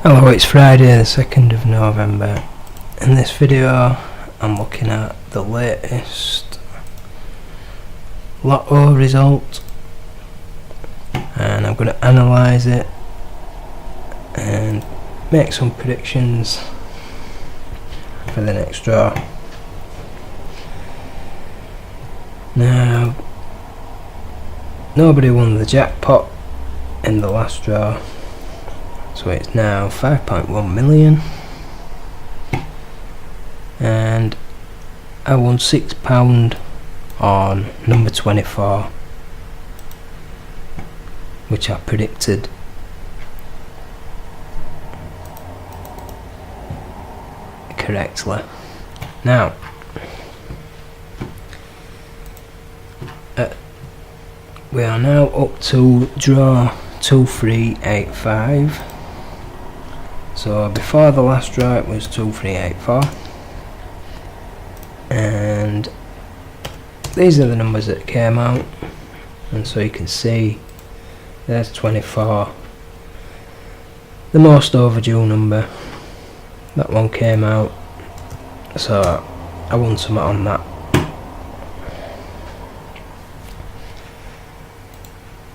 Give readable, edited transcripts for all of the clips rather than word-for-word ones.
Hello, it's Friday the 2nd of November. In this video I'm looking at the latest Lotto result and I'm going to analyse it and make some predictions for the next draw. Now, nobody won the jackpot in the last draw, so it's now 5.1 million, and I won £6 on number 24, which I predicted. Correctly. Now, we are now up to draw 2385. So before the last draw it was 2384, and these are the numbers that came out, and so you can see there's 24, the most overdue number. That one came out, so I won some on that.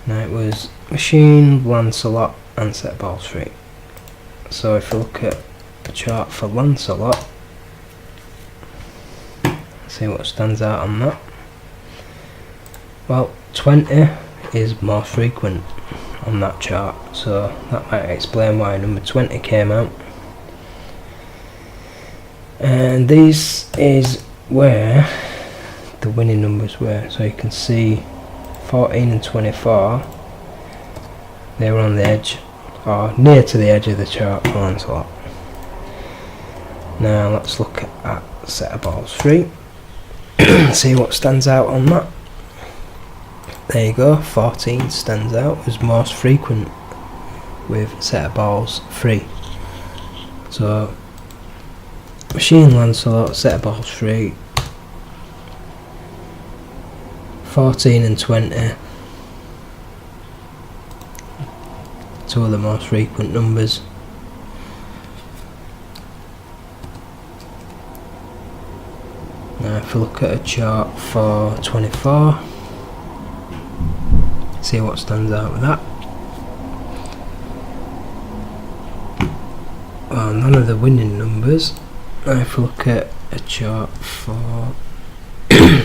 Now it was machine, Lancelot and set balls free. So if you look at the chart for Lancelot, see what stands out on that. Well, 20 is more frequent on that chart, so that might explain why number 20 came out. And this is where the winning numbers were, so you can see 14 and 24, they were on the edge, or near to the edge of the chart for Lancelot. Now let's look at set of balls free, see what stands out on that. There you go, 14 stands out as most frequent with set of balls free. So machine, Lancelot, set of balls free, 14 and 20, two of the most frequent numbers. Now if we look at a chart for 24, see what stands out with that. Well, none of the winning numbers. Now if we look at a chart for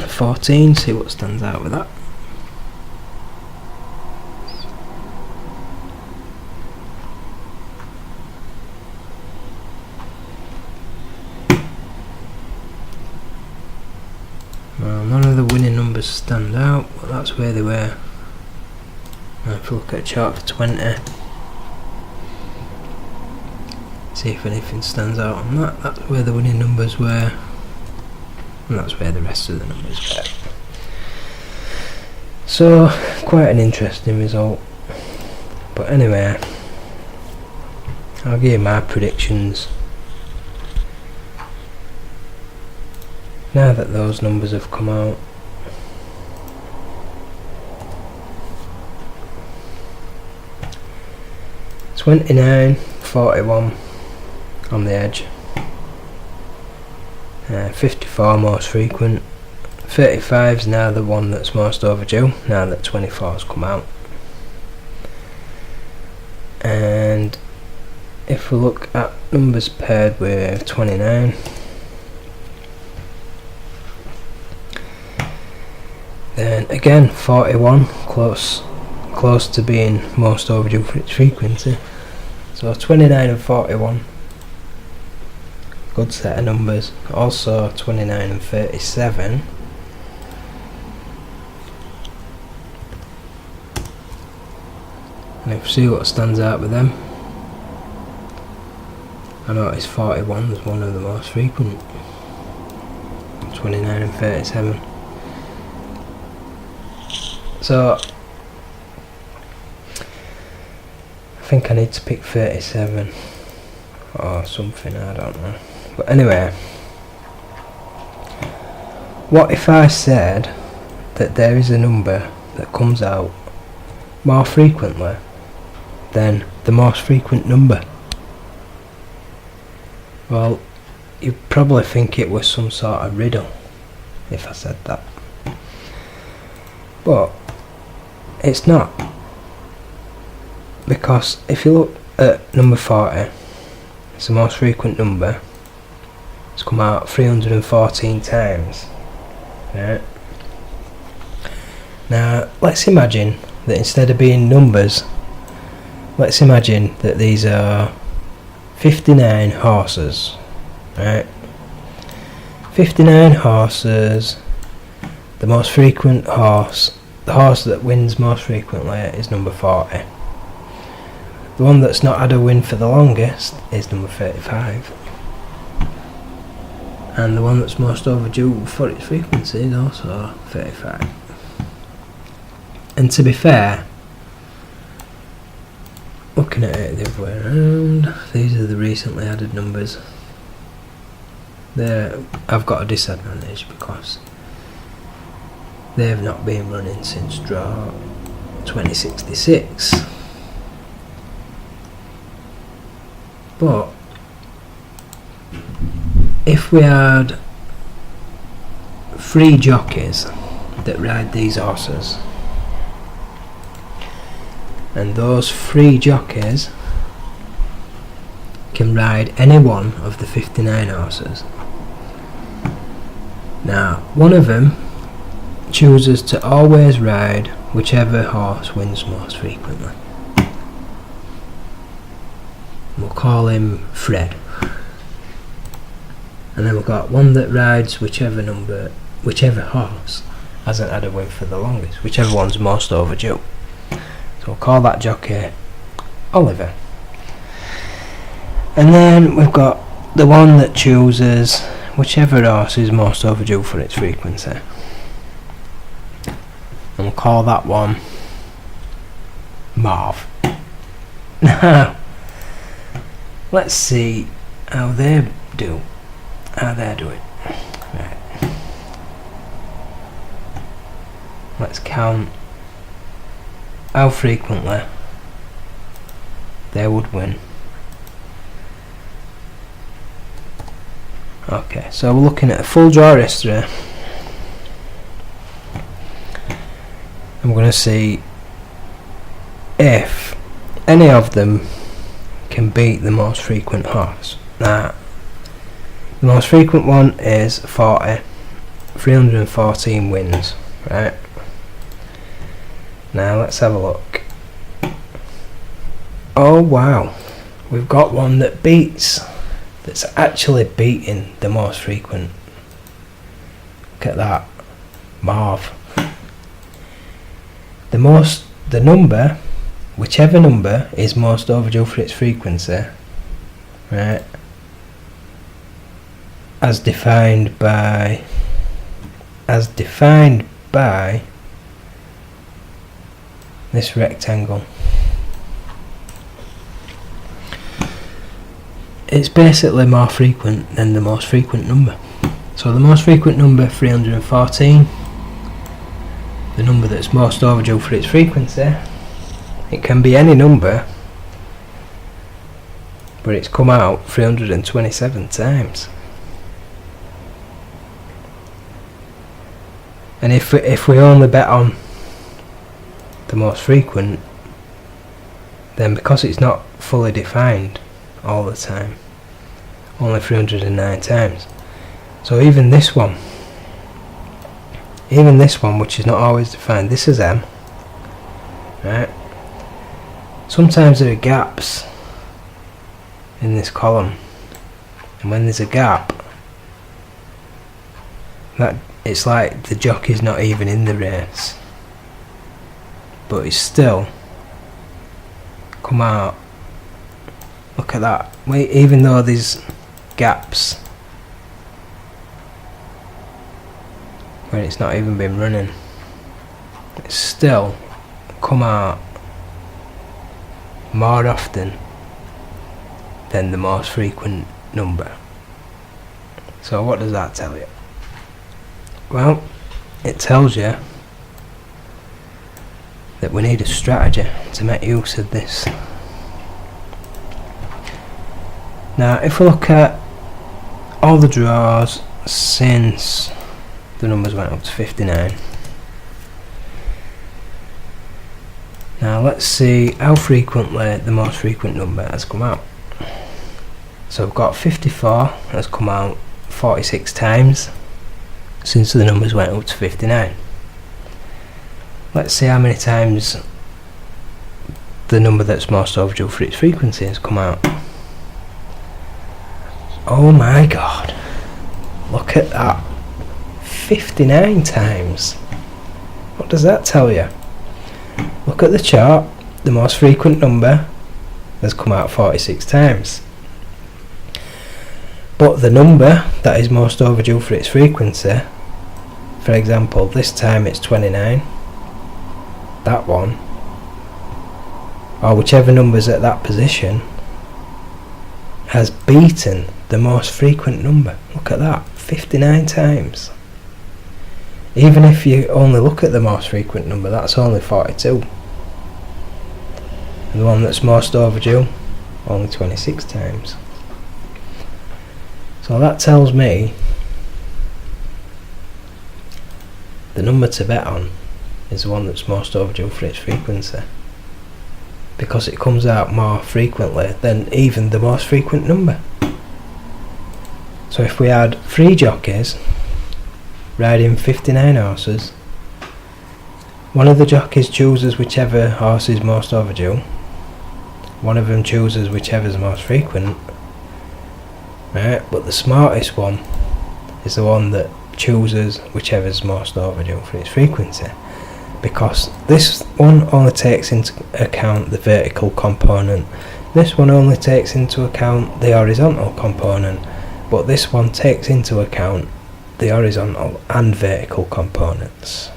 14, see what stands out with that. Well, none of the winning numbers stand out, but that's where they were. Now if we look at a chart for 20, see if anything stands out on that. That's where the winning numbers were, and that's where the rest of the numbers were. So quite an interesting result. But anyway, I'll give you my predictions now that those numbers have come out. (29, 41) on the edge, 54 most frequent, 35 is now the one that's most overdue now that 24 has come out. And if we look at numbers paired with 29, then again 41, close to being most overdue for its frequency. So 29 and 41, good set of numbers. Also 29 and 37, and if you see what stands out with them, I notice 41 is one of the most frequent, 29 and 37. So I think I need to pick 37 or something, I don't know. But anyway, what if I said that there is a number that comes out more frequently than the most frequent number? Well, you'd probably think it was some sort of riddle if I said that. But it's not. Because if you look at number 40, it's the most frequent number. It's come out 314 times. Right? Now, let's imagine that instead of being numbers, let's imagine that these are 59 horses. Right? 59 horses. The most frequent horse, the horse that wins most frequently, is number 40. The one that's not had a win for the longest is number 35. And the one that's most overdue for its frequency is also 35. And to be fair, looking at it the other way around, these are the recently added numbers. I've got a disadvantage because they've not been running since draw 2066. But if we had 3 jockeys that ride these horses, and those 3 jockeys can ride any one of the 59 horses. Now, one of them chooses to always ride whichever horse wins most frequently. We'll call him Fred. And then we've got one that rides whichever horse hasn't had a win for the longest, whichever one's most overdue. So we'll call that jockey Oliver. And then we've got the one that chooses whichever horse is most overdue for its frequency. And we'll call that one Marv. Now, let's see how they're doing. Right. Let's count how frequently they would win. Okay, so we're looking at a full draw history. I'm going to see if any of them can beat the most frequent horse. Now, the most frequent one is 40, 314 wins, right? Now let's have a look. Oh wow, we've got one that's actually beating the most frequent. Look at that, Marv. The number, whichever number is most overdue for its frequency, right? As defined by this rectangle. It's basically more frequent than the most frequent number. So the most frequent number, 314, the number that's most overdue for its frequency, it can be any number, but it's come out 327 times. And if we only bet on the most frequent, then because it's not fully defined all the time, only 309 times. So even this one, which is not always defined, this is M, right? Sometimes there are gaps in this column, and when there's a gap, that it's like the jockey's not even in the race, but it's still come out. Look at that. Wait, even though there's gaps when it's not even been running, it's still come out more often than the most frequent number. So what does that tell you? Well, it tells you that we need a strategy to make use of this. Now, if we look at all the draws since the numbers went up to 59. Now let's see how frequently the most frequent number has come out. So we've got 54 has come out 46 times since the numbers went up to 59. Let's see how many times the number that's most overdue for its frequency has come out. Oh my god, look at that, 59 times. What does that tell you? Look at the chart, the most frequent number has come out 46 times. But the number that is most overdue for its frequency, for example, this time it's 29, that one, or whichever number's at that position, has beaten the most frequent number. Look at that, 59 times. Even if you only look at the most frequent number, that's only 42. And the one that's most overdue, only 26 times. So that tells me the number to bet on is the one that's most overdue for its frequency, because it comes out more frequently than even the most frequent number. So if we had 3 jockeys riding 59 horses, one of the jockeys chooses whichever horse is most overdue, one of them chooses whichever is most frequent, right? But the smartest one is the one that chooses whichever is most overdue for its frequency, because this one only takes into account the vertical component, this one only takes into account the horizontal component, but this one takes into account the horizontal and vertical components.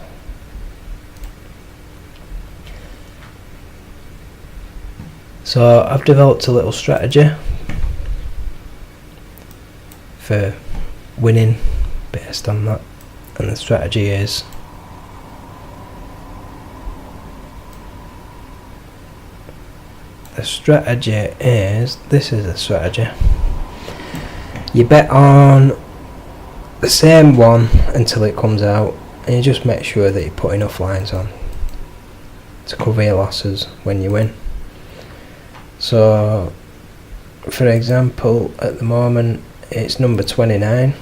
So I've developed a little strategy for winning based on that, and the strategy is this is a strategy. You bet on the same one until it comes out, and you just make sure that you put enough lines on to cover your losses when you win. So for example, at the moment it's number 29,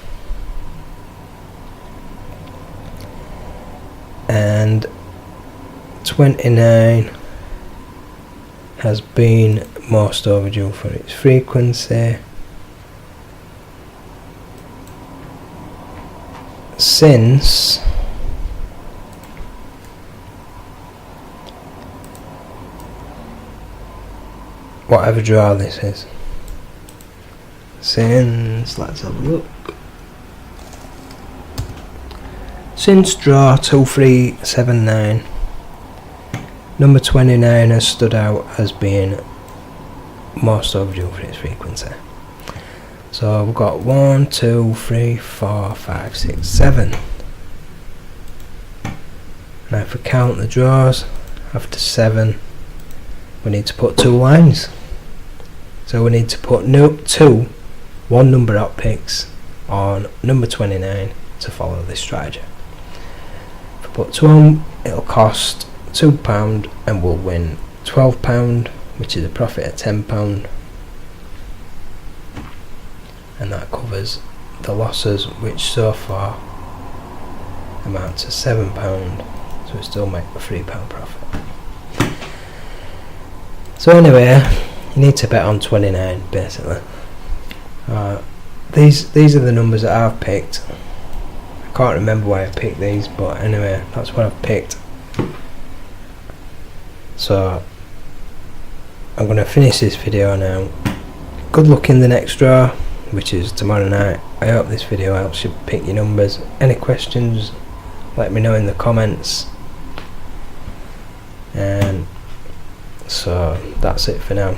and 29 has been most overdue for its frequency since whatever draw this is. Since, let's have a look, since draw 2379, number 29 has stood out as being most overdue for its frequency. So we've got 1, 2, 3, 4, 5, 6, 7. Now if we count the draws, after 7 we need to put 2 lines. So we need to put 2 one number out picks on number 29 to follow this strategy. If we put 2 on, it'll cost £2 and we'll win £12, which is a profit of £10, and that covers the losses, which so far amount to £7, so we still make a £3 profit. So anyway, you need to bet on 29 basically. These are the numbers that I've picked. I can't remember why I picked these, but anyway, that's what I've picked. So I'm going to finish this video now. Good luck in the next draw, which is tomorrow night. I hope this video helps you pick your numbers. Any questions, let me know in the comments. And so that's it for now.